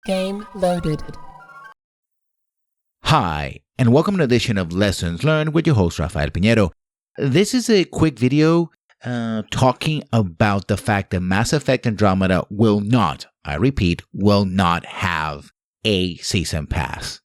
Game loaded. Hi, and welcome to an edition of Lessons Learned with your host, Rafael Piñero. This is a quick video talking about the fact that Mass Effect Andromeda will not, I repeat, will not have a season pass.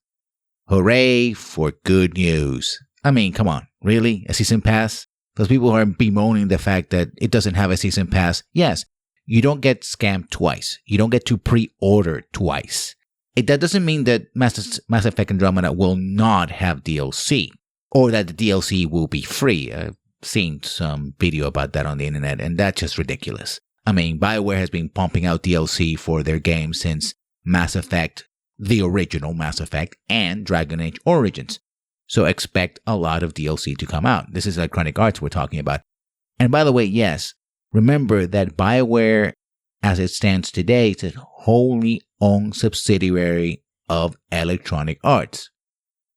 Hooray for good news. I mean, come on, really? A season pass? Those people who are bemoaning the fact that it doesn't have a season pass, yes, you don't get scammed twice. You don't get to pre-order twice. That doesn't mean that Mass Effect Andromeda will not have DLC, or that the DLC will be free. I've seen some video about that on the internet, and that's just ridiculous. I mean, BioWare has been pumping out DLC for their games since Mass Effect, the original Mass Effect, and Dragon Age Origins. So expect a lot of DLC to come out. This is Electronic Arts we're talking about. And by the way, yes, remember that BioWare, as it stands today, is a wholly owned subsidiary of Electronic Arts.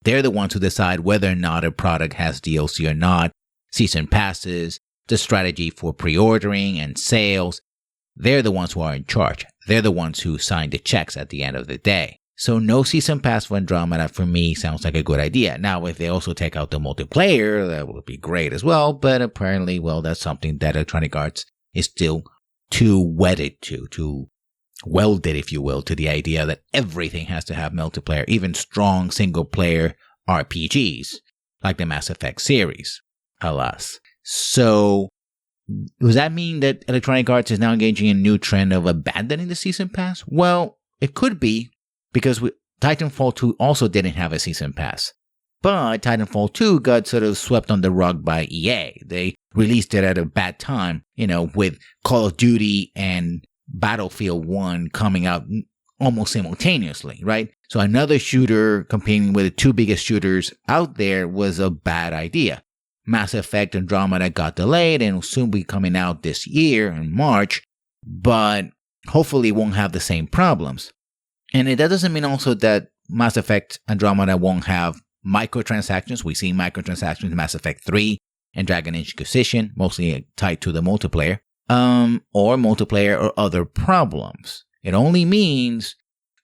They're the ones who decide whether or not a product has DLC or not, season passes, the strategy for pre-ordering and sales. They're the ones who are in charge. They're the ones who sign the checks at the end of the day. So no season pass for Andromeda for me sounds like a good idea. Now, if they also take out the multiplayer, that would be great as well. But apparently, well, that's something that Electronic Arts is still too wedded to, too welded, if you will, to the idea that everything has to have multiplayer, even strong single-player RPGs, like the Mass Effect series, alas. So, does that mean that Electronic Arts is now engaging in a new trend of abandoning the season pass? Well, it could be, because Titanfall 2 also didn't have a season pass. But Titanfall 2 got sort of swept on the rug by EA. They released it at a bad time, with Call of Duty and Battlefield 1 coming out almost simultaneously, right? So another shooter competing with the two biggest shooters out there was a bad idea. Mass Effect Andromeda got delayed and will soon be coming out this year in March, but hopefully it won't have the same problems. And that doesn't mean also that Mass Effect Andromeda won't have microtransactions. We see microtransactions in Mass Effect 3 and Dragon Age Inquisition, mostly tied to the multiplayer, or multiplayer or other problems. It only means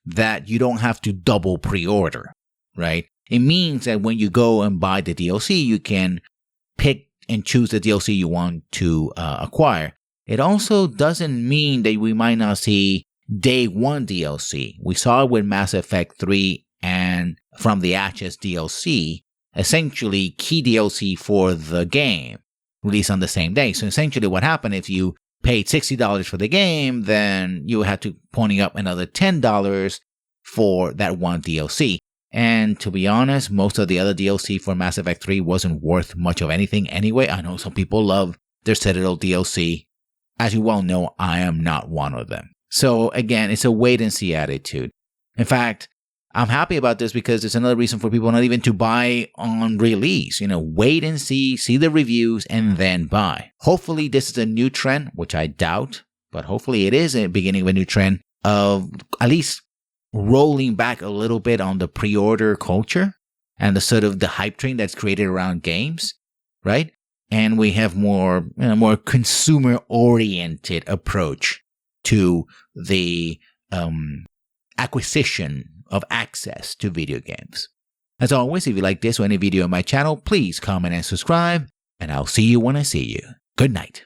that you don't have to double pre-order, right? It means that when you go and buy the DLC, you can pick and choose the DLC you want to acquire. It also doesn't mean that we might not see Day 1 DLC. We saw it with Mass Effect 3 and From the Ashes DLC, essentially key DLC for the game, released on the same day. So essentially what happened, if you paid $60 for the game, then you had to pony up another $10 for that one DLC. And to be honest, most of the other DLC for Mass Effect 3 wasn't worth much of anything anyway. I know some people love their Citadel DLC. As you well know, I am not one of them. So again, it's a wait-and-see attitude. In fact, I'm happy about this because it's another reason for people not even to buy on release. Wait and see the reviews, and then buy. Hopefully, this is a new trend, which I doubt, but hopefully it is a beginning of a new trend of at least rolling back a little bit on the pre-order culture and the sort of the hype train that's created around games, right? And we have more consumer-oriented approach to the acquisition of access to video games. As always, if you like this or any video on my channel, please comment and subscribe, and I'll see you when I see you. Good night.